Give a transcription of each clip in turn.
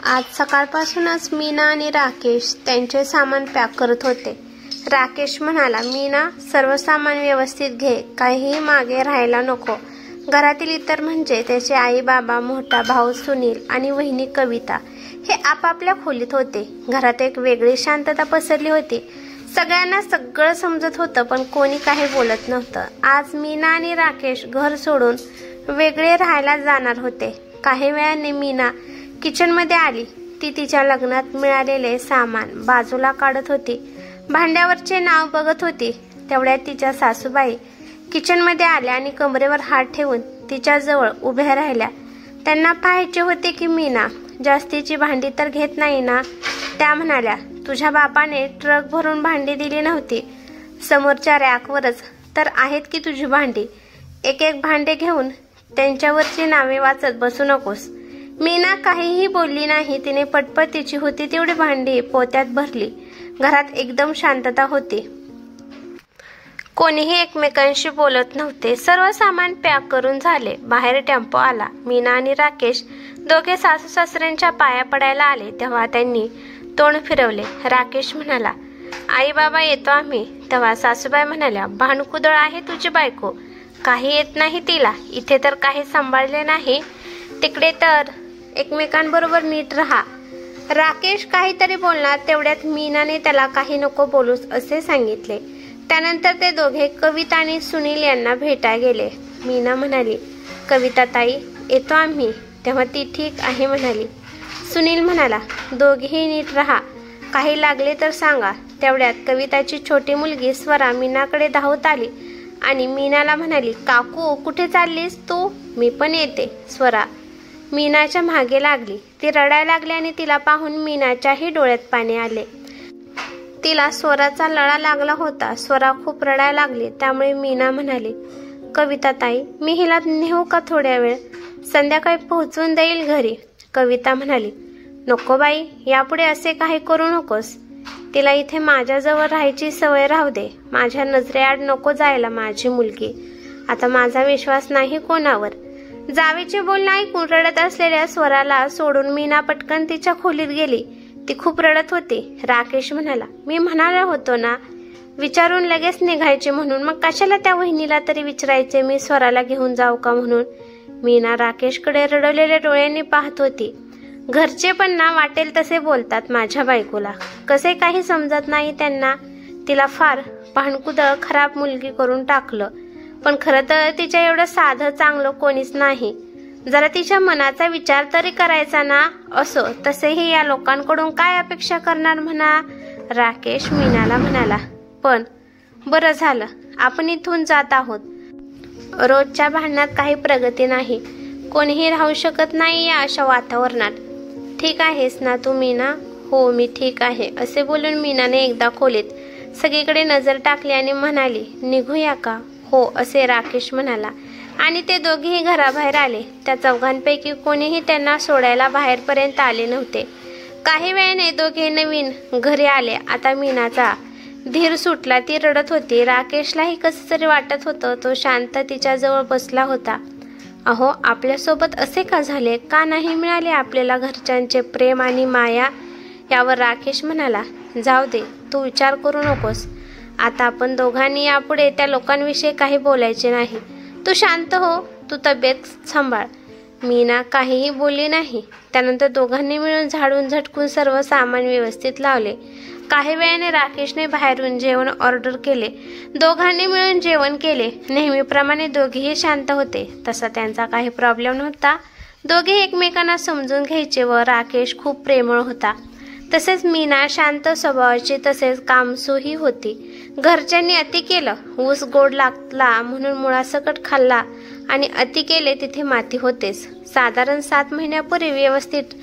आज सकाळपासूनच मीना आणि राकेश त्यांचे सामान पॅक करत होते। राकेश म्हणाला, मीना सर्व सामान व्यवस्थित घे, काहीही मागे राहायला नको। घरातील इतर म्हणजे त्याचे आई बाबा, मोठा भाऊ सुनील आणि वहिनी कविता हे आपापल्या खोलीत होते। घरात एक वेगळी शांतता पसरली होती। सगळ्यांना सगळं समजत होतं, पण कोणी काही बोलत नव्हतं। आज मीना आणि राकेश घर सोडून वेगळे राहायला जाणार होते। काही वेळाने मीना किचनमध्ये आली। ती तिच्या लग्नात मिळालेले सामान बाजूला काढत होती, भांड्यावरचे नाव बघत होती। तेवढ्यात तिच्या सासूबाई किचनमध्ये आल्या आणि कमरेवर हात ठेवून तिच्या जवळ उभ्या राहिल्या। त्यांना पाहायचे होते की मीना जास्तीची भांडी तर घेत नाही ना। त्या म्हणाल्या, तुझ्या बापाने ट्रक भरून भांडी दिली नव्हती, समोरच्या रॅकवरच तर आहेत की तुझी भांडी। एक एक भांडे घेऊन त्यांच्यावरची नावे वाचत बसू नकोस। मीना काहीही बोलली नाही। तिने पटपट तिची होती तेवढी भांडी पोत्यात भरली। घरात एकदम शांतता होती। कोणीही एकमेकांशी बोलत नव्हते। सर्व सामान पॅक करून झाले। बाहेर टेम्पो आला। मीना आणि राकेश दोघे सासू सासऱ्यांच्या पाया पडायला आले तेव्हा त्यांनी तोंड फिरवले। राकेश म्हणाला, आई बाबा येतो आम्ही। तेव्हा सासूबाई म्हणाल्या, भांडकुदळ आहे तुझी बायको, काही येत नाही तिला। इथे तर काही सांभाळले नाही, तिकडे तर एकमेकांबरोबर नीट राहा। राकेश काहीतरी बोलणार तेवढ्यात मीनाने त्याला काही नको बोलूस असे सांगितले। त्यानंतर ते दोघे कविता आणि सुनील यांना भेटायला गेले। मीना म्हणाली, कविता ताई येतो आम्ही। तेव्हा ती ठीक आहे म्हणाली। सुनील म्हणाला, दोघेही नीट राहा, काही लागले तर सांगा। तेवढ्यात कविताची छोटी मुलगी स्वरा मीनाकडे धावत आली आणि मीनाला म्हणाली, काकू कुठे चाललीस तू? मी पण येते। स्वरा मीनाच्या मागे लागली। ती रडायला लागली आणि तिला पाहून मीनाच्याही डोळ्यात पाणी आले। तिला स्वराचा लळा लागला होता। स्वरा खूप रडायला लागली। त्यामुळे मीना म्हणाली, कविता ताई मी हिला नेऊ का थोड्या वेळ? संध्याकाळी पोहोचून देईल घरी। कविता म्हणाली, नको बाई, यापुढे असे काही करू नकोस। तिला इथे माझ्याजवळ राहायची सवय राहू दे। माझ्या नजरेआड नको जायला माझी मुलगी। आता माझा विश्वास नाही कोणावर। जावेचे बोलणे ऐकून रडत असलेल्या स्वराला सोडून मीना पटकन तिच्या खोलीत गेली। ती खूप रडत होती। राकेश म्हणाला, मी म्हणाला होतो ना विचारून लगेच निघायचे म्हणून, मग कशाला त्या वहिनीला तरी विचारायचे मी स्वराला घेऊन जाऊ का म्हणून? मीना राकेशकडे रडवलेल्या डोळ्यांनी पाहत होती। घरचे पण ना वाटेल तसे बोलतात माझ्या बायकोला, कसे काही समजत नाही त्यांना। तिला फार भांडकुदळ खराब मुलगी करून टाकलं, पण खरं तर तिच्या एवढं साधं चांगलं कोणीच नाही। जरा तिच्या मनाचा विचार तरी करायचा ना। असो तसेही या लोकांकडून काय अपेक्षा करणार म्हणा। राकेश मीनाला म्हणाला, पण बरं झालं आपण इथून जात आहोत। रोजच्या भांडणात काही प्रगती नाही, कोणीही राहू शकत नाही या अशा वातावरणात। ठीक आहेस ना तू मीना? हो मी ठीक आहे, असे बोलून मीनाने एकदा खोलीत सगळीकडे नजर टाकली आणि म्हणाली, निघूया का? हो असे राकेश म्हणाला आणि ते दोघेही घराबाहेर आले। त्या चौघांपैकी कोणीही त्यांना सोडायला बाहेरपर्यंत आले नव्हते। काही वेळाने दोघे नवीन घरी आले। आता मीनाचा धीर सुटला। ती रडत होती। राकेशलाही कसं तरी वाटत होतं। तो शांत तिच्या जवळ बसला होता। अहो आपल्यासोबत असे का झाले? का नाही मिळाले आपल्याला घरच्यांचे प्रेम आणि माया? यावर राकेश म्हणाला, जाऊ दे, तू विचार करू नकोस। आता आपण दोघांनी यापुढे त्या लोकांविषयी काही बोलायचे नाही। तू शांत हो, तू तब्येत सांभाळ। मीना काहीही बोलली नाही। त्यानंतर दोघांनी मिळून झाडून झटकून सर्व सामान व्यवस्थित लावले। काही वेळाने राकेशने बाहेरून जेवण ऑर्डर केले। दोघांनी मिळून जेवण केले। नेहमीप्रमाणे दोघेही शांत होते। तसा त्यांचा काही प्रॉब्लेम नव्हता। दोघे एकमेकांना समजून घ्यायचे व राकेश खूप प्रेमळ होता। तसेच मीना शांत स्वभावाची, तसेच कामसूही होती। घरच्यांनी अति केलं, ऊस गोड लागला म्हणून मुळासकट खाल्ला आणि अति केले तिथे माती होतेच। साधारण 7 महिन्यापूर्वी व्यवस्थित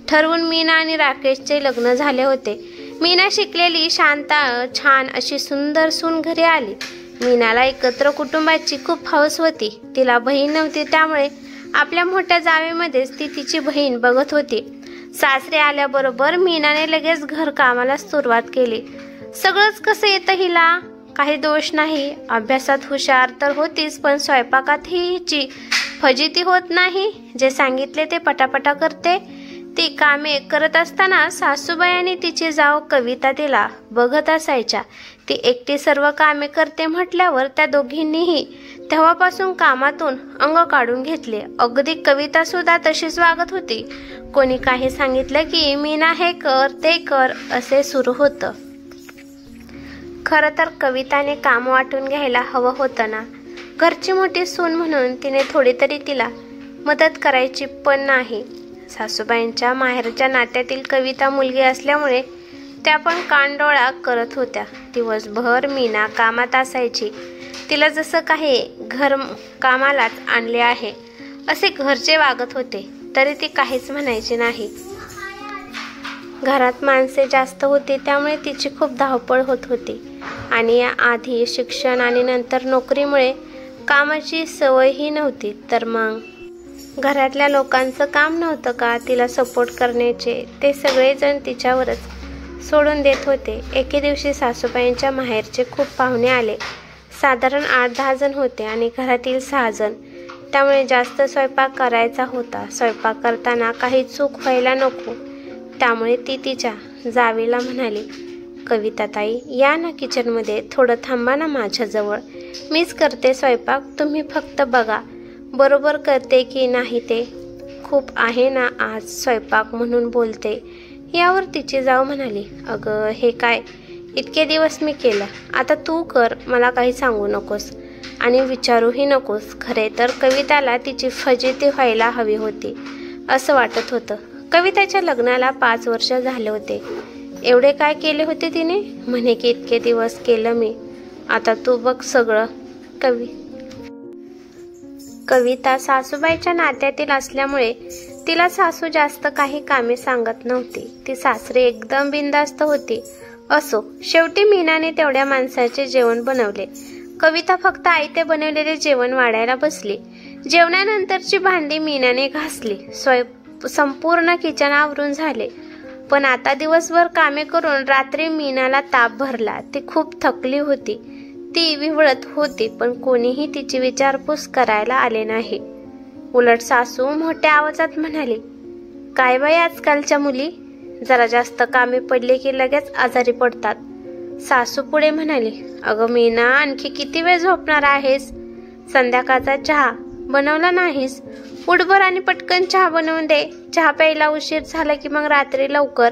ठरवून मीना आणि राकेशचे लग्न झाले होते। मीना शिकलेली, शांत, छान अशी सुंदर सून घरी आली। मीनाला एकत्र कुटुंबाची खूप हौस होती। तिला बहीण नव्हती, त्यामुळे आपल्या मोठ्या जावेमध्येच ती तिची बहीण बघत होती। सासरे आल्याबरोबर मीनाने लगेच घरकामाला सुरुवात केली। सगळंच कसं येतं हिला, काही दोष नाही। अभ्यासात हुशार तर होतीच, पण स्वयंपाकात हिची फजिती होत नाही। जे सांगितले ते पटापटा करते। ती कामे करत असताना सासूबाई आणि तिची जाव कविता तिला बघत असायच्या. ती एकटी सर्व कामे करते म्हटल्यावर त्या दोघींनीही तेव्हापासून कामातून अंग काढून घेतले. अगदी कविता सुद्धा तशीच वागत होती. कोणी काही सांगितलं की मीना हे कर ते कर असे सुरू होतं. खरं तर कविताने काम वाटून घ्यायला हवं होतं ना. घरची मोठी सून म्हणून तिने थोडी तरी तिला मदत करायची, पण नाही. सासूबाईंच्या माहेरच्या नात्यातील कविता मुलगी असल्यामुळे त्या पण कानडोळा करत होत्या. दिवसभर मीना कामात असायची. तिला जसं काही घर कामालाच आणले आहे असे घरचे वागत होते, तरी ती काहीच म्हणायची नाही. घरात माणसे जास्त होती त्यामुळे तिची खूप धावपळ होत होती आणि या आधी शिक्षण आणि नंतर नोकरीमुळे कामाची सवयही नव्हती. तर मग घरातल्या लोकांचं काम नव्हतं का तिला सपोर्ट करण्याचे? ते सगळेजण तिच्यावरच सोडून देत होते. एके दिवशी सासूबाईंच्या माहेरचे खूप पाहुणे आले. साधारण 8-10 जण होते आणि घरातील 6 जण. त्यामुळे जास्त स्वयंपाक करायचा होता. स्वयंपाक करताना काही चूक व्हायला नको. त्यामुळे ती तिच्या जावेला म्हणाली, कविताताई या ना किचनमध्ये, थोडं थांबा ना माझ्याजवळ. मीच करते स्वयंपाक, तुम्ही फक्त बघा बरोबर करते की नाही ते. खूप आहे ना आज स्वयंपाक म्हणून बोलते. यावर तिची जाऊ म्हणाली, अगं हे काय, इतके दिवस मी केलं, आता तू कर, मला काही सांगू नकोस आणि विचारूही नकोस. खरे तर कविताला तिची फजिती व्हायला हवी होती असं वाटत होतं. कविताच्या लग्नाला 5 वर्ष झाले होते. एवढे काय केले होते तिने? म्हणे की इतके दिवस केलं मी, आता तू बघ सगळं. कविता सासूबाईच्या नात्यातील असल्यामुळे तिला सासू जास्त काही कामे सांगत नव्हती. ती सासरी एकदम बिनधास्त होती. असो, शेवटी मीनाने तेवढ्या माणसाचे जेवण बनवले. कविता फक्त आयते बनवलेले जेवण वाढायला बसली. जेवणानंतरची भांडी मीनाने घासली. संपूर्ण किचन आवरून झाले. पण आता दिवसभर कामे करून रात्री मीनाला ताप भरला. ती खूप थकली होती. ती विव्हळत होती, पण कोणीही तिची विचारपूस करायला आले नाही. उलट सासू मोठ्या आवाजात म्हणाली, काय बाई आजकालच्या मुली, जरा जास्त कामे पडले की लगेच आजारी पडतात. सासू पुढे म्हणाली, अगं मीना, आणखी किती वेळ झोपणार आहेस? संध्याकाळचा चहा बनवला नाहीस? उठभर आणि पटकन चहा बनवून दे. चहा प्यायला उशीर झाला की मग रात्री लवकर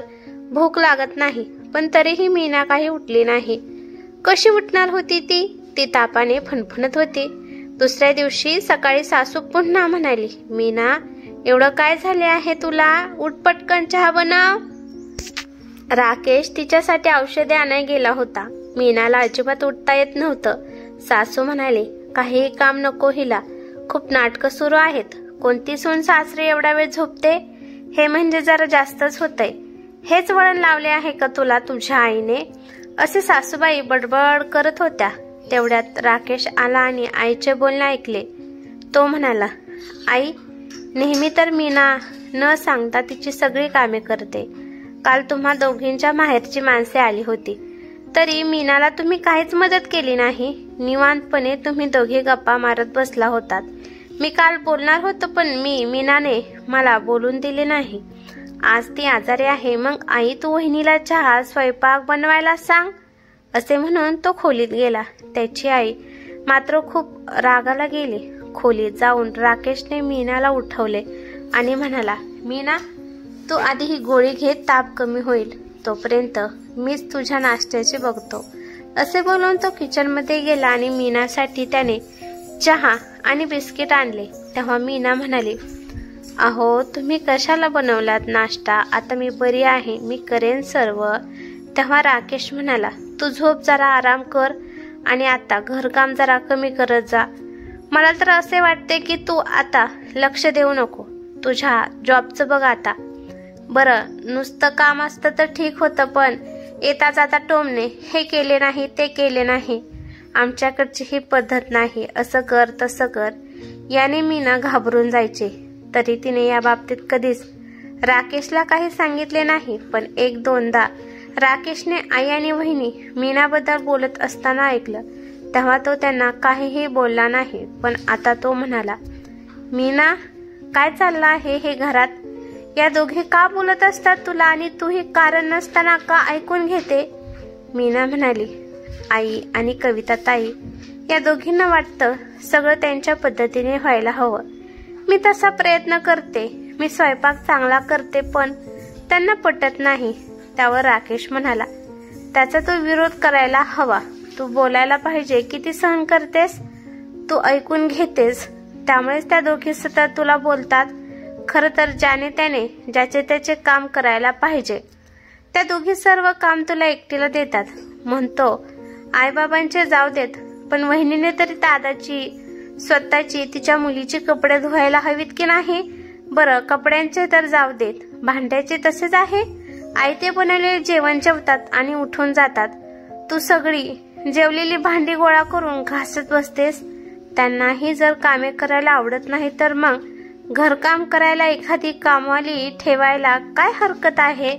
भूक लागत नाही. पण तरीही मीना काही उठली नाही. कशी उठणार होती ती? ती तापाने फणफणत होती. दुसऱ्या दिवशी सकाळी सासू पुन्हा म्हणाली, मीना, एवढं काय झाले आहे तुला? उठ पटकन चहा बनव. राकेश तिच्यासाठी औषधे आणायला गेला होता. मीनाला अजिबात उठता येत नव्हतं. सासू म्हणाली, काहीही काम नको हिला, खूप नाटकं सुरू आहेत. कोणती सून सासरी एवढा वेळ झोपते? हे म्हणजे जरा जास्तच होतंय. हेच वळण लावले आहे का तुला तुझ्या आईने? असे सासूबाई बडबड करत होत्या. तेवढ्यात राकेश आला आणि आईचे बोलणे ऐकले. तो म्हणाला, आई, नेहमी तर मीना न सांगता तिची सगळी कामे करते. काल तुम्हा दोघींच्या माहेरची माणसे आली होती, तरी मीनाला तुम्ही काहीच मदत केली नाही. निवांतपणे तुम्ही दोघे गप्पा मारत बसला होतात. मी काल बोलणार होतो, पण मीनाने मला बोलून दिले नाही. आज ती आजारी आहे, मग आई तू वहिनीला चहा स्वयंपाक बनवायला सांग. असे म्हणून तो खोलीत गेला. त्याची आई मात्र खूप रागाला गेली. खोलीत जाऊन राकेशने मीनाला उठवले आणि म्हणाला, मीना, तू आधी ही गोळी घे, ताप कमी होईल. तोपर्यंत मीच तुझ्या नाश्त्याची बघतो. असे बोलून तो किचनमध्ये गेला आणि मीनासाठी त्याने चहा आणि बिस्किट आणले. तेव्हा मीना म्हणाली, अहो तुम्ही कशाला बनवलात नाश्ता? आता मी बरी आहे, मी करेन सर्व. तेव्हा राकेश म्हणाला, तू झोप, जरा आराम कर आणि आता घरकाम जरा कमी करत जा. मला तर असे वाटते की तू आता लक्ष देऊ नको. तुझ्या जॉबचं बघ आता. बरं, नुसतं काम असतं तर ठीक होतं, पण येता जाता टोमणे, हे केले नाही ते केले नाही, आमच्याकडची ही पद्धत नाही, असं कर तसं कर, याने मीना घाबरून जायचे. तरी तिने या बाबतीत कधीच राकेशला काही सांगितले नाही. पण 1-2दा राकेशने आई आणि वहिनी मीनाबद्दल बोलत असताना ऐकलं. तेव्हा तो त्यांना काहीही बोलला नाही. पण आता तो म्हणाला, मीना, काय चाललं आहे हे घरात? या दोघे का बोलत असतात तुला आणि तू हे कारण नसताना का ऐकून घेते? मीना म्हणाली, आई आणि कविता ताई या दोघींना वाटतं सगळं त्यांच्या पद्धतीने व्हायला हवं. मी तसा प्रयत्न करते, मी स्वयंपाक चांगला करते, पण त्यांना पटत नाही. त्यावर राकेश म्हणाला, त्याचा तू विरोध करायला हवा. तू बोलायला पाहिजे. किती सहन करतेस, तू ऐकून घेतेस, त्यामुळेच त्या दोघी सतत तुला बोलतात. खरं तर ज्याने त्याने ज्याचे त्याचे काम करायला पाहिजे. त्या दोघी सर्व काम तुला एकटीला देतात. म्हणतो आईबाबांचे जाऊ देत, पण वहिनीने तरी दादाची स्वतःची तिच्या मुलीची कपडे धुवायला हवीत की नाही? बरं, कपड्यांचे तर जाऊ देत, भांड्याचे तसेच आहे. आई ते बनवलेले जेवण जेवतात आणि उठून जातात. तू सगळी जेवलेली भांडी गोळा करून घासत बसतेस. त्यांनाही जर कामे करायला आवडत नाही तर मग घरकाम करायला एखादी कामवाली ठेवायला काय हरकत आहे?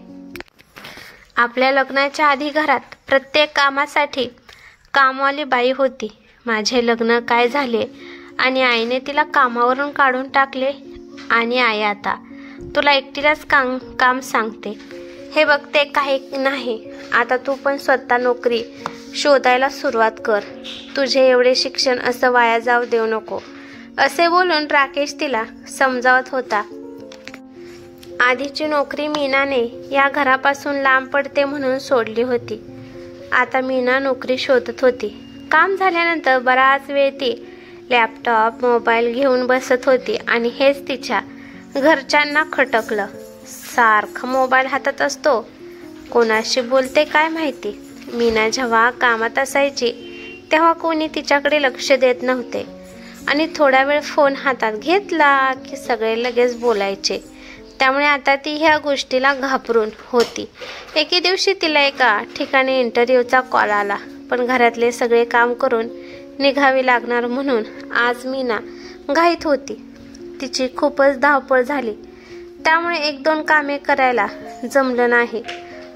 आपल्या लग्नाच्या आधी घरात प्रत्येक कामासाठी कामवाली बाई होती. माझे लग्न काय झाले आणि आईने तिला कामावरून काढून टाकले. आणि आई आता तुला एकटीलाच काम सांगते. हे बघते काही नाही. आता तू पण स्वतः नोकरी शोधायला सुरुवात कर. तुझे एवढे शिक्षण असं वाया जाऊ देऊ नको, असे बोलून राकेश तिला समजावत होता. आधीची नोकरी मीनाने या घरापासून लांब पडते म्हणून सोडली होती. आता मीना नोकरी शोधत होती. काम झाल्यानंतर बराच वेळ ती लॅपटॉप मोबाईल घेऊन बसत होती आणि हेच तिच्या घरच्यांना खटकलं. सारखा मोबाईल हातात असतो, कोणाशी बोलते काय माहिती. मीना जेव्हा कामात असायची तेव्हा कोणी तिच्याकडे लक्ष देत नव्हते आणि थोडा वेळ फोन हातात घेतला की सगळे लगेच बोलायचे. त्यामुळे आता ती ह्या गोष्टीला घाबरून होती. एके दिवशी तिला एका ठिकाणी इंटरव्ह्यूचा कॉल आला, पण घरातले सगळे काम करून निघावी लागणार म्हणून आज मीना घाईत होती. तिची खूपच धावपळ झाली, त्यामुळे 1-2 कामे करायला जमलं नाही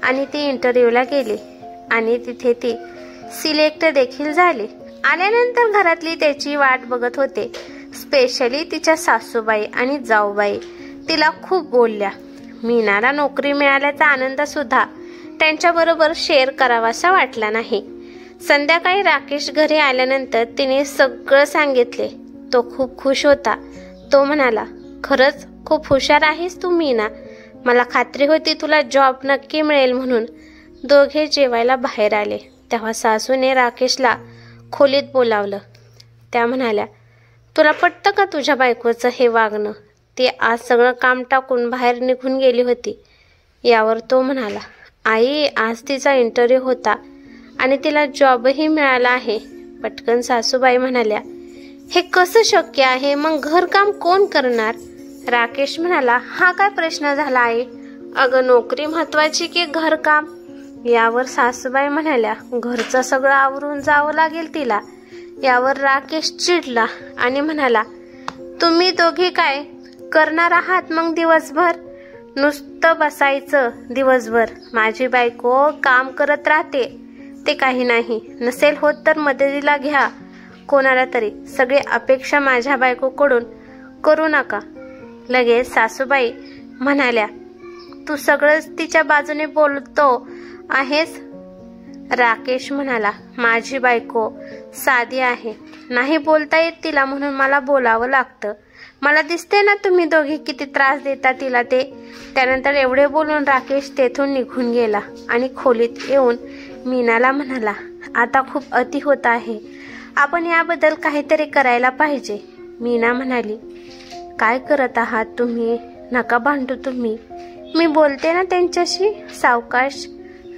आणि ती इंटरव्ह्यूला गेली आणि तिथे ती सिलेक्ट देखील झाली. आल्यानंतर घरातली त्याची वाट बघत होते. स्पेशली तिच्या सासूबाई आणि जाऊबाई तिला खूप बोलल्या. मीनाला नोकरी मिळाल्याचा आनंद सुद्धा त्यांच्याबरोबर शेअर करावासा वाटला नाही. संध्याकाळी राकेश घरी आल्यानंतर तिने सगळं सांगितले. तो खूप खुश होता. तो म्हणाला, खरंच खूप हुशार आहेस तू मीना. मला खात्री होती तुला जॉब नक्की मिळेल म्हणून. दोघे जेवायला बाहेर आले तेव्हा सासूने राकेशला खोलीत बोलावलं. त्या म्हणाल्या, तुला पटतं का तुझ्या बायकोचं हे वागणं? ती आज सगळं काम टाकून बाहेर निघून गेली होती. यावर तो म्हणाला, आई आज तिचा इंटरव्ह्यू होता आणि तिला जॉबही मिळाला आहे. पटकन सासूबाई म्हणाल्या, हे कसं शक्य आहे? मग घरकाम कोण करणार? राकेश म्हणाला, हा काय प्रश्न झाला आई? अगं नोकरी महत्वाची की घरकाम? यावर सासूबाई म्हणाल्या, घरचं सगळं आवरून जावं लागेल तिला. यावर राकेश चिडला आणि म्हणाला, तुम्ही दोघे काय करणार आहात मग दिवसभर? नुसतं बसायचं दिवसभर. माझी बायको काम करत राहते ते काही नाही. नसेल होत तर मदतीला घ्या कोणाला तरी. सगळे अपेक्षा माझ्या बायकोकडून करू नका. लगेच सासूबाई म्हणाल्या, तू सगळंच तिच्या बाजूने बोलतो आहेस. राकेश म्हणाला, माझी बायको साधी आहे, नाही बोलता येत तिला म्हणून मला बोलावं लागतं. मला दिसते ना तुम्ही दोघे किती त्रास देता तिला ते. त्यानंतर एवढे बोलून राकेश तेथून निघून गेला आणि खोलीत येऊन मीनाला म्हणाला, आता खूप अति होत आहे. आपण याबद्दल काहीतरी करायला पाहिजे. मीना म्हणाली, काय करत आहात तुम्ही? नका भांडू तुम्ही, मी बोलते ना त्यांच्याशी सावकाश.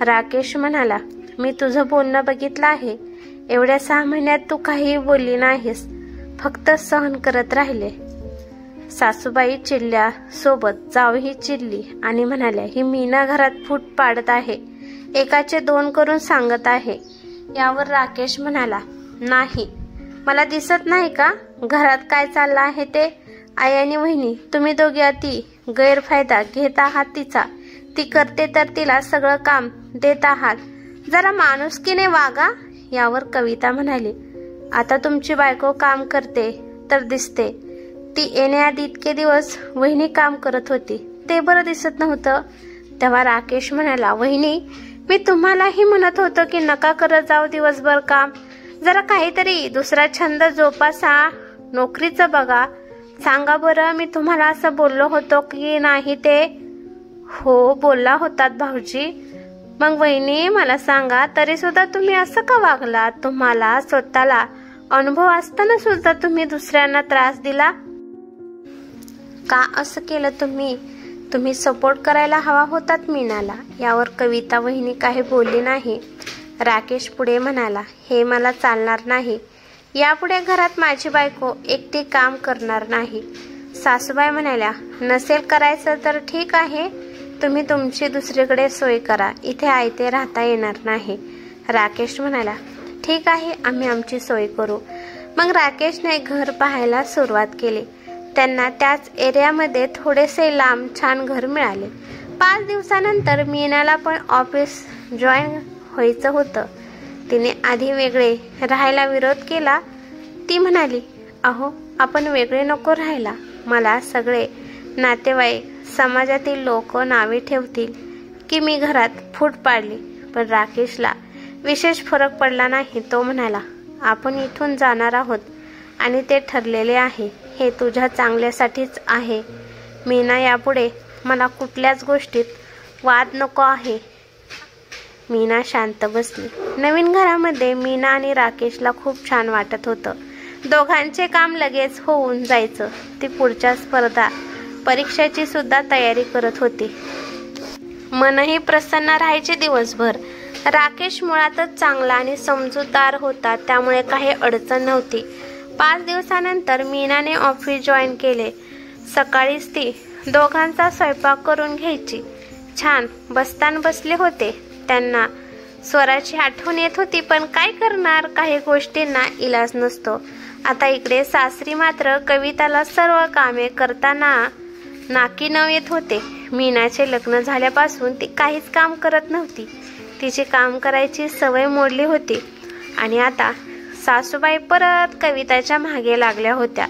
राकेश म्हणाला, मी तुझं बोलणं बघितलं आहे. एवढ्या 6 महिन्यात तू काही बोलली नाहीस, फक्त सहन करत राहिले. सासूबाई चिडल्या, सोबत जाऊही चिडली आणि म्हणाल्या, ही मीना घरात फूट पाडत आहे, एकाचे 2 करून सांगत आहे. यावर राकेश म्हणाला, नाही मला दिसत नाही का घरात काय चाललं आहे ते? आई आणि वहिनी तुम्ही दोघे अति गैरफायदा घेत आहात तिचा. ती करते तर तिला सगळं काम देत आहात. जरा माणुसकीने वागा. यावर कविता म्हणाली, आता तुमची बायको काम करते तर दिसते. ती येण्याआधी इतके दिवस वहिनी काम करत होती ते बरं दिसत नव्हतं. तेव्हा राकेश म्हणाला, वहिनी मी तुम्हालाही म्हणत होतो की नका करत जाऊ दिवसभर काम, जरा काहीतरी दुसरा छंद जोपासा, नोकरीचं बघा. सांगा बरं, मी तुम्हाला असं बोललो होतो की नाही ते? हो बोलला होतात भाऊजी. मग वहिनी मला सांगा, तरी सुद्धा तुम्ही असं का वागलात? तुम्हाला स्वतःला अनुभव असताना सुद्धा तुम्ही दुसऱ्यांना त्रास दिला का? असं केलं तुम्ही सपोर्ट करायला हवा होतात मीनाला. यावर कविता वहिनी काही बोलली नाही. राकेश पुढे म्हणाला, हे मला चालणार नाही. यापुढे घरात माझी बायको एकटी काम करणार नाही. सासूबाई म्हणाल्या, नसेल करायचं तर ठीक आहे, तुम्ही तुमची दुसरीकडे सोय करा, इथे आयते राहता येणार नाही. राकेश म्हणाला, ठीक आहे, आम्ही आमची सोय करू. मग राकेशने घर पाहायला सुरुवात केली. त्यांना त्याच एरियामध्ये थोडेसे लांब छान घर मिळाले. 5 दिवसानंतर मीनाला पण ऑफिस जॉईन व्हायचं होतं. तिने आधी वेगळे राहायला विरोध केला. ती म्हणाली, अहो आपण वेगळे नको राहायला. मला सगळे नातेवाईक समाजातील लोक नावे ठेवतील की मी घरात फूट पाडली. पण राकेशला विशेष फरक पडला नाही. तो म्हणाला, आपण इथून जाणार आहोत आणि ते ठरलेले आहे. हे तुझ्या चांगल्यासाठीच आहे मीना. यापुढे मला कुठल्याच गोष्टीत वाद नको आहे. मीना शांत बसली. नवीन घरामध्ये मीना आणि राकेशला खूप छान वाटत होतं. दोघांचे काम लगेच होऊन जायचं. ती पुढच्या स्पर्धा परीक्षेची सुद्धा तयारी करत होती. मनही प्रसन्न राहायचे दिवसभर. राकेश मुळातच चांगला आणि समजूतदार होता, त्यामुळे काही अडचण नव्हती. 5 दिवसानंतर मीनाने ऑफिस जॉईन केले. सकाळीच ती दोघांचा स्वयंपाक करून घ्यायची. छान बस्तान बसले होते. त्यांना स्वराची आठवण येत होती, पण काय करणार, काही गोष्टींना इलाज नसतो. आता इकडे सासरी मात्र कविताला सर्व कामे करताना नाकी नव येत होते. मीनाचे लग्न झाल्यापासून ती काहीच काम करत नव्हती. तिची काम करायची सवय मोडली होती आणि आता सासूबाई परत कविताच्या मागे लागल्या होत्या.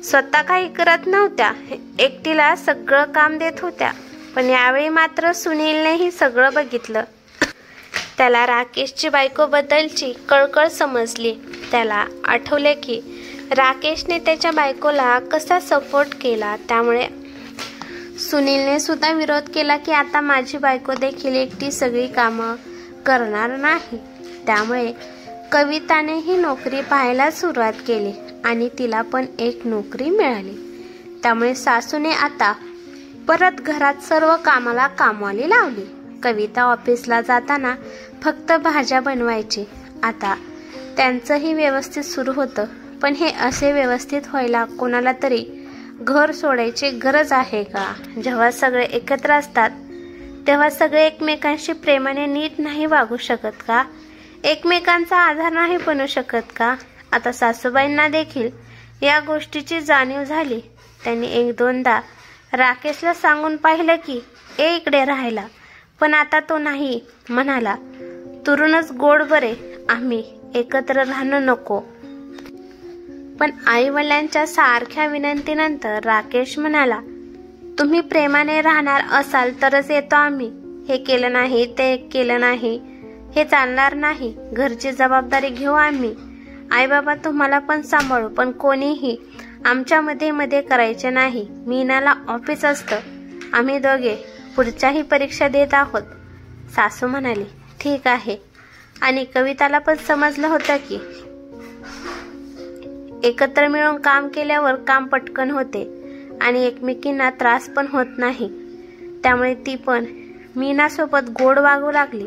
स्वतः काही करत नव्हत्या, एकटीला सगळं काम देत होत्या. पण यावेळी मात्र सुनीलनेही सगळं बघितलं. त्याला राकेशची बायको बद्दलची कळकळ समजली. त्याला आठवले की राकेशने त्याच्या बायकोला कसा सपोर्ट केला. त्यामुळे सुनीलने सुद्धा विरोध केला की आता माझी बायको देखील एकटी सगळी कामं करणार नाही. त्यामुळे कवितानेही नोकरी पाहायला सुरुवात केली आणि तिला पण एक नोकरी मिळाली. त्यामुळे सासूने आता परत घरात सर्व कामाला कामवाली लावली. कविता ऑफिसला जाताना फक्त भाज्या बनवायची. आता त्यांचंही व्यवस्थित सुरू होतं. पण हे असे व्यवस्थित व्हायला कोणाला तरी घर सोडायची गरज आहे का? जेव्हा सगळे एकत्र असतात तेव्हा सगळे एकमेकांशी प्रेमाने नीट नाही वागू शकत का? एकमेकांचा आधार नाही बनू शकत का? आता सासूबाईंना देखील या गोष्टीची जाणीव झाली. त्यांनी 1-2दा राकेशला सांगून पाहिलं की इकडे राहायला, पण आता तो नाही. म्हणाला, तुरूनच गोड बरे, आम्ही एकत्र राहणं नको. पण आई वडिलांच्या सारख्या विनंतीनंतर राकेश म्हणाला, तुम्ही प्रेमाने राहणार असाल तरच येतो आम्ही. हे केलं नाही, ते केलं नाही, हे चालणार नाही. घरची जबाबदारी घेऊ आम्ही. आई बाबा तुम्हाला पण सांभाळू, पण कोणीही आमच्या मध्ये करायचे नाही. मीनाला ऑफिस असतं, आम्ही दोघे पुढच्याही परीक्षा देत आहोत. सासू म्हणाली, ठीक आहे. आणि कविताला पण समजलं होतं की एकत्र मिळून काम केल्यावर काम पटकन होते आणि एकमेकींना त्रास पण होत नाही. त्यामुळे ती पण मीनासोबत गोड वागू लागली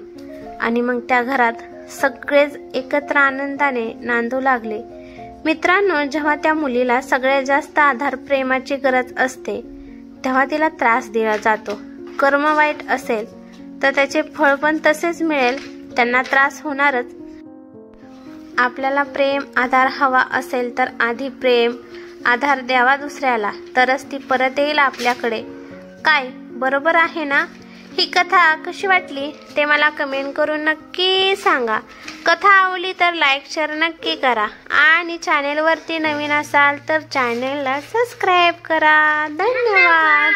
आणि मग त्या घरात सगळेच एकत्र आनंदाने नांदू लागले. मित्रांनो, जेव्हा त्या मुलीला सगळ्यात जास्त आधार प्रेमाची गरज असते तेव्हा तिला त्रास दिला जातो. कर्म वाईट असेल तर त्याचे फळ पण तसेच मिळेल. त्यांना त्रास होणारच. आपल्याला प्रेम आधार हवा असेल तर आधी प्रेम आधार द्यावा दुसऱ्याला, तरच ती परत येईल आपल्याकडे. काय बरोबर आहे ना? ही कथा कशी वाटली ते मला कमेंट करून नक्की सांगा. कथा आवडली तर लाईक शेअर नक्की करा आणि चॅनेलवरती नवीन असाल तर चॅनेलला सबस्क्राईब करा. धन्यवाद.